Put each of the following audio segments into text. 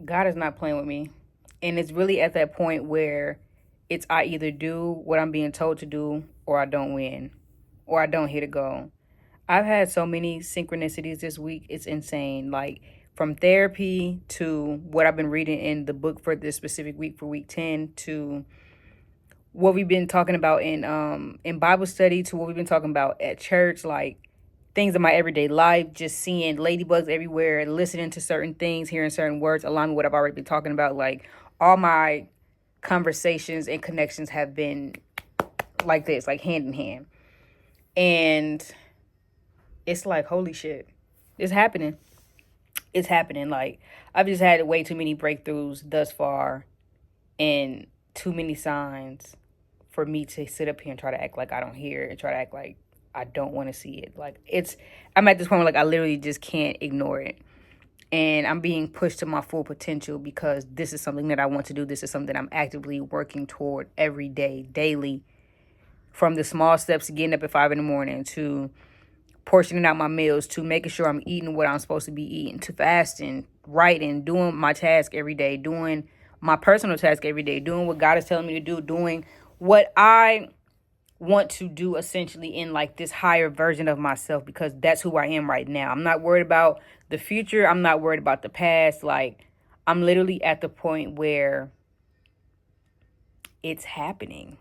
God is not playing with me. And it's really at that point where it's I either do what I'm being told to do or I don't win or I don't hit a goal. I've had so many synchronicities this week. It's insane. Like from therapy to what I've been reading in the book for this specific week for week 10 to what we've been talking about in Bible study to what we've been talking about at church, like things in my everyday life, just seeing ladybugs everywhere, listening to certain things, hearing certain words, along with what I've already been talking about. Like all my conversations and connections have been like this, like hand in hand. And it's like, holy shit, it's happening. It's happening. Like I've just had way too many breakthroughs thus far and too many signs for me to sit up here and try to act like I don't hear it and try to act like I don't want to see it. Like I'm at this point where like I literally just can't ignore it. And I'm being pushed to my full potential because this is something that I want to do. This is something I'm actively working toward every day, daily, from the small steps to getting up at 5 in the morning to portioning out my meals to making sure I'm eating what I'm supposed to be eating to fasting, writing, doing my task every day, doing my personal task every day, doing what God is telling me to do, doing what I want to do essentially in like this higher version of myself because that's who I am right now. I'm not worried about the future. I'm not worried about the past. Like I'm literally at the point where it's happening.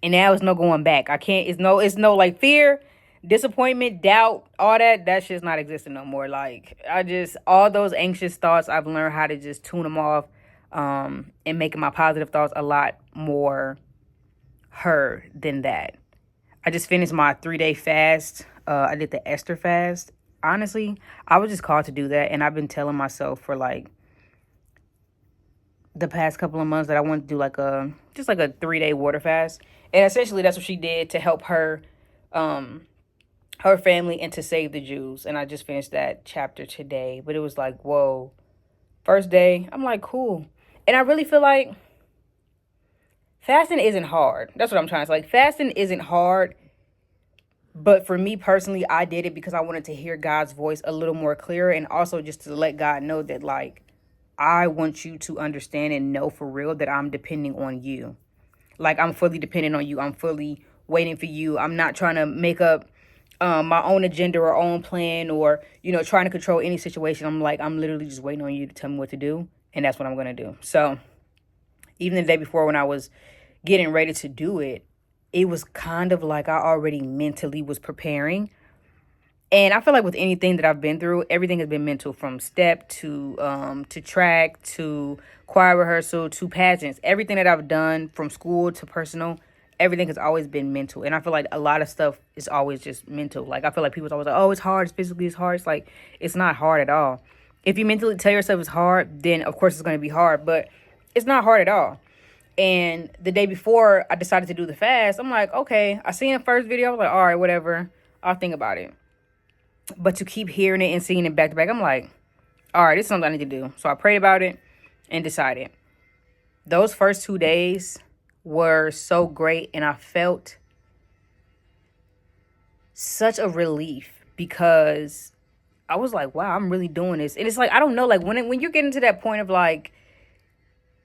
And now it's no going back. I can't, it's no like fear, disappointment, doubt, all that shit's not existing no more. Like all those anxious thoughts, I've learned how to just tune them off, and making my positive thoughts a lot more heard than that. I just finished my 3-day fast. I did the Esther Fast. Honestly, I was just called to do that. And I've been telling myself for like the past couple of months that I want to do like a 3-day water fast. And essentially that's what she did to help her her family and to save the Jews. And I just finished that chapter today. But it was like, whoa. First day, I'm like, cool. And I really feel like fasting isn't hard. That's what I'm trying to say. Like fasting isn't hard. But for me personally, I did it because I wanted to hear God's voice a little more clearer. And also just to let God know that like, I want you to understand and know for real that I'm depending on you. Like I'm fully dependent on you. I'm fully waiting for you. I'm not trying to make up my own agenda or own plan or, trying to control any situation. I'm literally just waiting on you to tell me what to do. And that's what I'm going to do. So even the day before when I was getting ready to do it, it was kind of like I already mentally was preparing. And I feel like with anything that I've been through, everything has been mental, from step to track to choir rehearsal to pageants. Everything that I've done from school to personal, everything has always been mental. And I feel like a lot of stuff is always just mental. Like I feel like people's always like, oh, it's hard. It's physically, it's hard. It's like, it's not hard at all. If you mentally tell yourself it's hard, then of course it's going to be hard. But it's not hard at all. And the day before I decided to do the fast, I'm like, okay, I seen the first video. I was like, all right, whatever. I'll think about it. But to keep hearing it and seeing it back to back, I'm like, all right, this is something I need to do. So I prayed about it and decided. Those first 2 days were so great. And I felt such a relief because I was like, wow, I'm really doing this. And it's like, I don't know, like when you're getting to that point of like,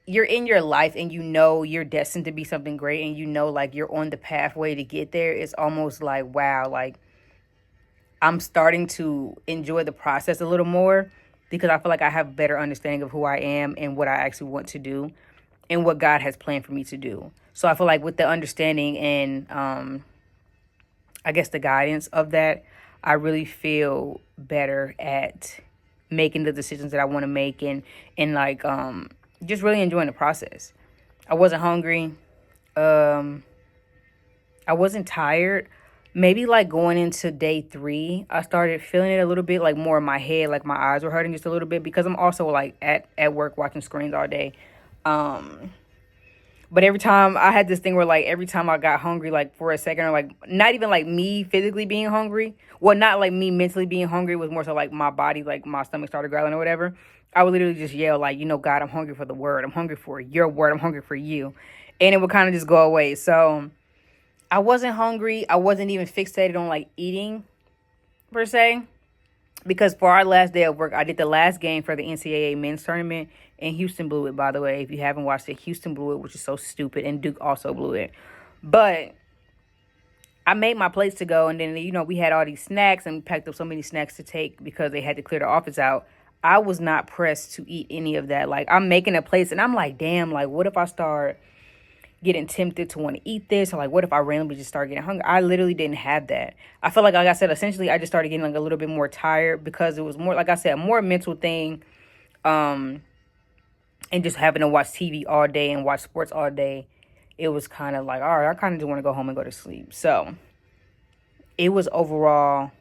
you're in your life and you're destined to be something great and like you're on the pathway to get there, it's almost like, wow, like I'm starting to enjoy the process a little more because I feel like I have a better understanding of who I am and what I actually want to do and what God has planned for me to do. So I feel like with the understanding and I guess the guidance of that, I really feel better at making the decisions that I want to make and like just really enjoying the process. I wasn't hungry. I wasn't tired. Maybe like going into day 3, I started feeling it a little bit like more in my head, like my eyes were hurting just a little bit because I'm also like at work watching screens all day. But every time I had this thing where like every time I got hungry, like for a second, or like not even like me physically being hungry, well, not like me mentally being hungry, it was more so like my body, like my stomach started growling or whatever. I would literally just yell like, God, I'm hungry for the word. I'm hungry for your word. I'm hungry for you. And it would kind of just go away. So I wasn't hungry. I wasn't even fixated on like eating per se. because for our last day of work, I did the last game for the NCAA men's tournament, and Houston blew it, by the way. If you haven't watched it, Houston blew it, which is so stupid, and Duke also blew it. But I made my plates to go, and then, we had all these snacks, and we packed up so many snacks to take because they had to clear the office out. I was not pressed to eat any of that. Like, I'm making a place, and I'm like, damn, like, what if I start getting tempted to want to eat this? Or, like, what if I randomly just start getting hungry? I literally didn't have that. I feel like I said, essentially, I just started getting, like, a little bit more tired because it was more, like I said, a more mental thing, and just having to watch TV all day and watch sports all day. It was kind of like, all right, I kind of just want to go home and go to sleep. So it was overall,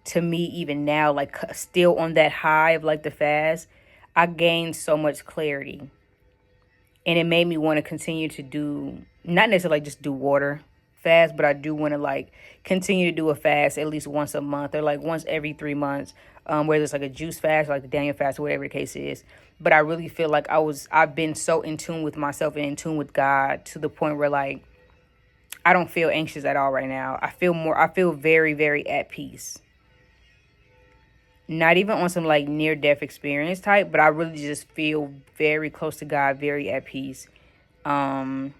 to me, even now, like, still on that high of, like, the fast, I gained so much clarity. And it made me want to continue to do, not necessarily like just do water fast, but I do want to, like, continue to do a fast at least once a month or like once every 3 months, whether it's like a juice fast, or like the Daniel fast, or whatever the case is. But I really feel like I've been so in tune with myself and in tune with God to the point where, like, I don't feel anxious at all right now. I feel very, very at peace. Not even on some like near death experience type, but I really just feel very close to God, very at peace. I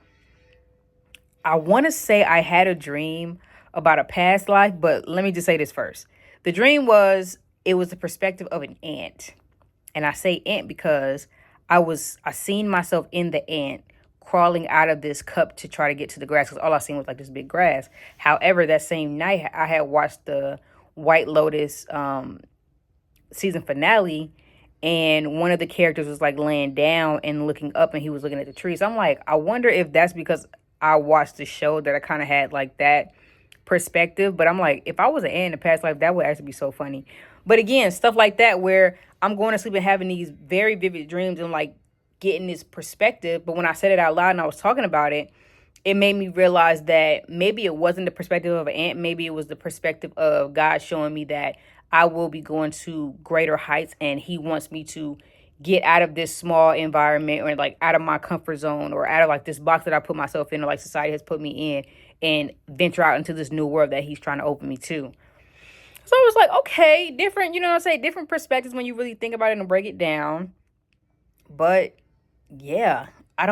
want to say I had a dream about a past life, but let me just say this first. The dream it was the perspective of an ant. And I say ant because I seen myself in the ant crawling out of this cup to try to get to the grass, because all I seen was like this big grass. However, that same night I had watched the White Lotus season finale, and one of the characters was like laying down and looking up, and he was looking at the trees. I'm like, I wonder if that's because I watched the show that I kind of had like that perspective. But I'm like, if I was an ant in a past life, that would actually be so funny. But again, stuff like that where I'm going to sleep and having these very vivid dreams and like getting this perspective. But when I said it out loud and I was talking about it, it made me realize that maybe it wasn't the perspective of an ant. Maybe it was the perspective of God showing me that I will be going to greater heights, and he wants me to get out of this small environment, or like out of my comfort zone, or out of like this box that I put myself in, or like society has put me in, and venture out into this new world that he's trying to open me to. So it was like, okay, different, different perspectives when you really think about it and break it down. But yeah, I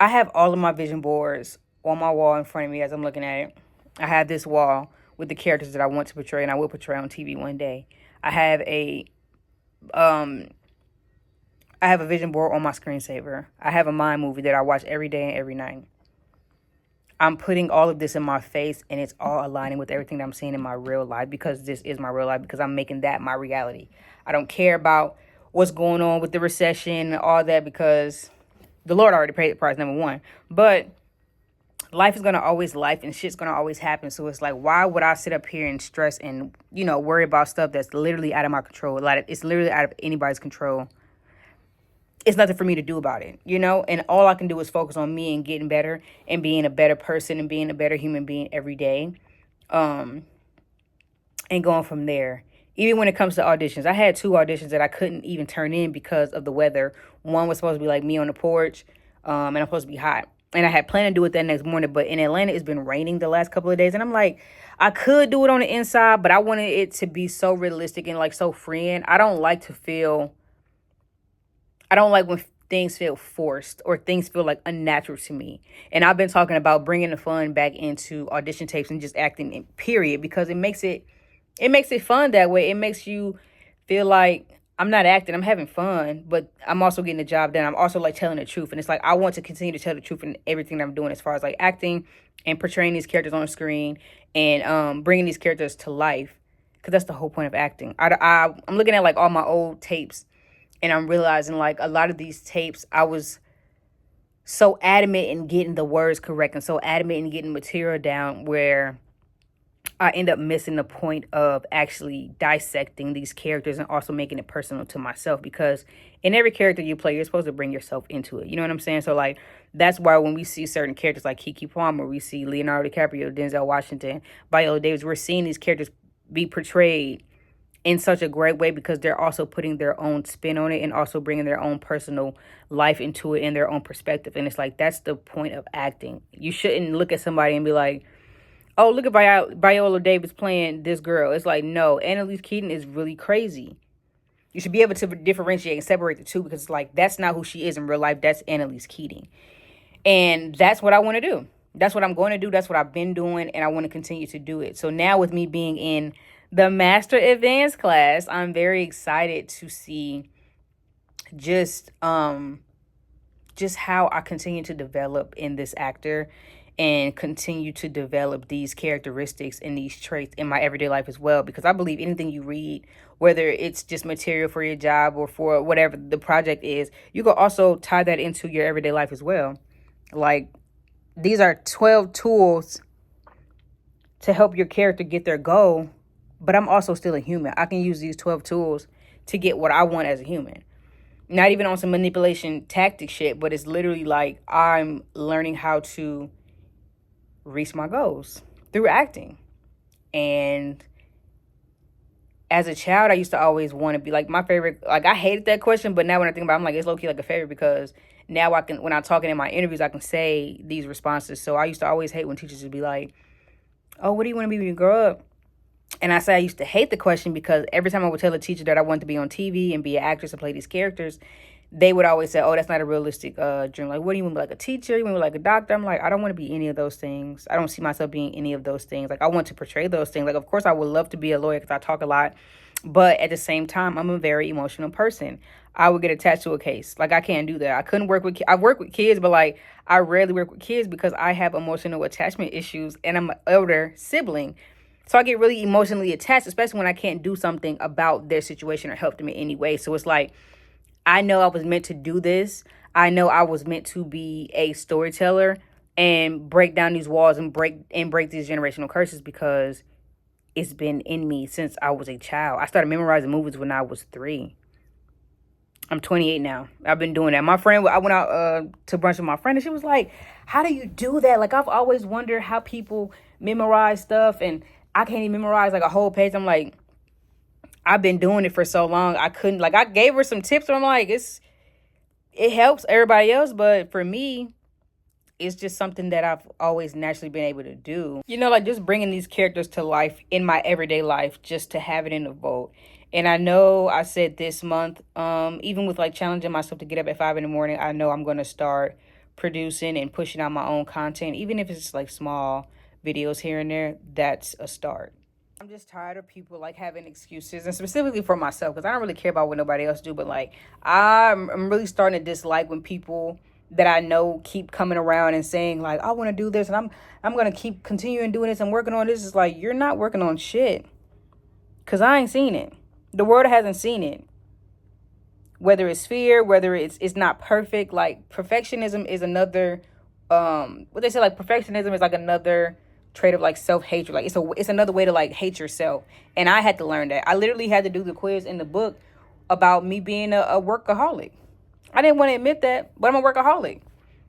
have all of my vision boards on my wall in front of me as I'm looking at it. I have this wall with the characters that I want to portray and I will portray on TV one day. I have a vision board on my screensaver. I have a mind movie that I watch every day and every night. I'm putting all of this in my face, and it's all aligning with everything that I'm seeing in my real life, because this is my real life, because I'm making that my reality. I don't care about what's going on with the recession and all that, because the Lord already paid the price, number one. But life is going to always life, and shit's going to always happen. So it's like, why would I sit up here and stress and, worry about stuff that's literally out of my control? It's literally out of anybody's control. It's nothing for me to do about it, and all I can do is focus on me and getting better and being a better person and being a better human being every day. And going from there. Even when it comes to auditions, I had 2 auditions that I couldn't even turn in because of the weather. One was supposed to be like me on the porch, and I'm supposed to be hot. And I had planned to do it that next morning, but in Atlanta, it's been raining the last couple of days. And I'm like, I could do it on the inside, but I wanted it to be so realistic and like so freeing. I don't like when things feel forced or things feel like unnatural to me. And I've been talking about bringing the fun back into audition tapes and just acting in period, because it makes it fun that way. It makes you feel like I'm not acting, I'm having fun, but I'm also getting the job done. I'm also like telling the truth. And it's like, I want to continue to tell the truth in everything that I'm doing, as far as like acting and portraying these characters on the screen and bringing these characters to life. Because that's the whole point of acting. I'm looking at like all my old tapes, and I'm realizing like a lot of these tapes, I was so adamant in getting the words correct and so adamant in getting material down, where I end up missing the point of actually dissecting these characters and also making it personal to myself. Because in every character you play, you're supposed to bring yourself into it. You know what I'm saying? So like, that's why when we see certain characters like Keke Palmer, we see Leonardo DiCaprio, Denzel Washington, Viola Davis, we're seeing these characters be portrayed in such a great way, because they're also putting their own spin on it and also bringing their own personal life into it and their own perspective. And it's like, that's the point of acting. You shouldn't look at somebody and be like, oh, look at Viola Davis playing this girl. It's like, no, Annalise Keaton is really crazy. You should be able to differentiate and separate the two, because it's like, that's not who she is in real life. That's Annalise Keating. And that's what I want to do. That's what I'm going to do. That's what I've been doing, and I want to continue to do it. So now, with me being in the Master Advanced class, I'm very excited to see just how I continue to develop in this actor and continue to develop these characteristics and these traits in my everyday life as well. Because I believe anything you read, whether it's just material for your job or for whatever the project is, you can also tie that into your everyday life as well. Like, these are 12 tools to help your character get their goal, but I'm also still a human. I can use these 12 tools to get what I want as a human. Not even on some manipulation tactic shit, but it's literally like I'm learning how to reach my goals through acting. And as a child, I used to always want to be like, my favorite, like, I hated that question, but now when I think about it, I'm like, it's low-key like a favorite, because now I can, when I'm talking in my interviews, I can say these responses. So I used to always hate when teachers would be like, oh, what do you want to be when you grow up? And I say I used to hate the question, because every time I would tell a teacher that I wanted to be on TV and be an actress and play these characters, they would always say, oh, that's not a realistic dream. Like, what do you want to be, like a teacher? You want to be like a doctor? I'm like, I don't want to be any of those things. I don't see myself being any of those things. Like, I want to portray those things. Like, of course, I would love to be a lawyer because I talk a lot. But at the same time, I'm a very emotional person. I would get attached to a case. Like, I can't do that. I couldn't work with, I work with kids, but like, I rarely work with kids because I have emotional attachment issues, and I'm an elder sibling. So I get really emotionally attached, especially when I can't do something about their situation or help them in any way. So it's like, I know I was meant to do this. I know I was meant to be a storyteller and break down these walls and break these generational curses, because it's been in me since I was a child. I started memorizing movies when I was 3. I'm 28 now. I've been doing that. My friend, I went out to brunch with my friend, and she was like, how do you do that? Like, I've always wondered how people memorize stuff, and I can't even memorize like a whole page. I'm like, I've been doing it for so long. I couldn't, like, I gave her some tips, and I'm like, it helps everybody else, but for me, it's just something that I've always naturally been able to do. You know, like, just bringing these characters to life in my everyday life, just to have it in the vote. And I know I said this month, even with like challenging myself to get up at 5 in the morning, I know I'm going to start producing and pushing out my own content, even if it's like small videos here and there. That's a start. I'm just tired of people like having excuses, and specifically for myself, because I don't really care about what nobody else do. But like, I'm really starting to dislike when people that I know keep coming around and saying like, I want to do this, and I'm going to keep continuing doing this and working on this. It's like, you're not working on shit, because I ain't seen it. The world hasn't seen it. Whether it's fear, whether it's not perfect. Like, perfectionism is another, what they say, like, perfectionism is like another trait of like self-hatred. Like, it's another way to like hate yourself. And I had to learn that. I literally had to do the quiz in the book about me being a workaholic. I didn't want to admit that, but I'm a workaholic.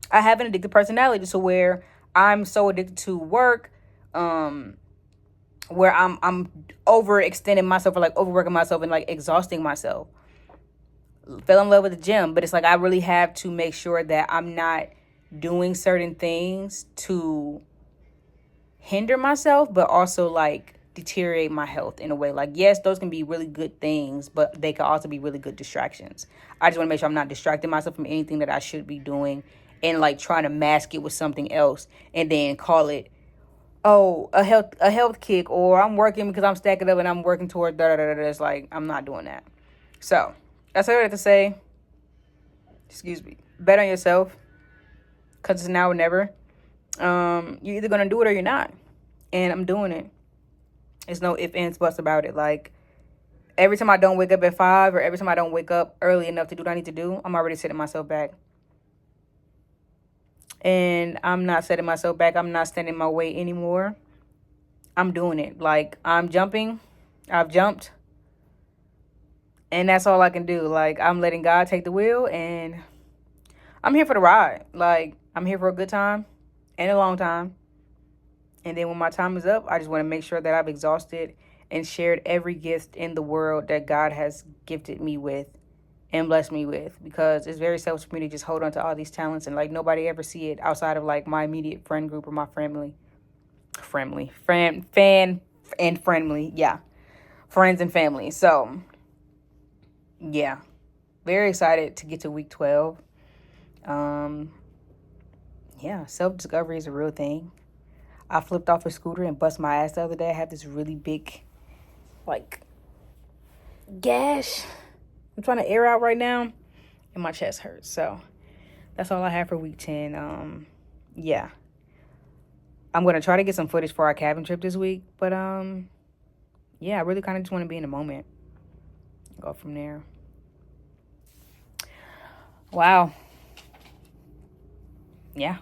I have an addictive personality, to where I'm so addicted to work, where I'm overextending myself, or like overworking myself and like exhausting myself. Fell in love with the gym, but it's like, I really have to make sure that I'm not doing certain things to hinder myself, but also like deteriorate my health in a way. Like, yes, those can be really good things, but they can also be really good distractions. I just want to make sure I'm not distracting myself from anything that I should be doing, and like trying to mask it with something else and then call it, oh, a health kick, or I'm working because I'm stacking up and I'm working toward da da da da. It's like, I'm not doing that. So that's what I have to say. Excuse me. Bet on yourself, because it's now or never. You're either gonna do it or you're not, and I'm doing it. There's no ifs, ands, buts about it. Like, every time I don't wake up at 5, or every time I don't wake up early enough to do what I need to do, I'm already setting myself back. And I'm not setting myself back. I'm not standing my way anymore. I'm doing it. Like, I'm jumping. I've jumped. And that's all I can do. Like, I'm letting God take the wheel, and I'm here for the ride. Like, I'm here for a good time and a long time. And then when my time is up, I just want to make sure that I've exhausted and shared every gift in the world that God has gifted me with and blessed me with, because it's very selfish for me to just hold on to all these talents and like nobody ever see it outside of like my immediate friend group or my family. and friendly. Yeah, friends and family. So yeah, very excited to get to week 12. Um, yeah, self discovery is a real thing. I flipped off a scooter and bust my ass the other day. I had this really big, like, gash. I'm trying to air out right now, and my chest hurts. So that's all I have for week 10. Yeah, I'm gonna try to get some footage for our cabin trip this week. But yeah, I really kind of just want to be in the moment. Go from there. Wow. Yeah.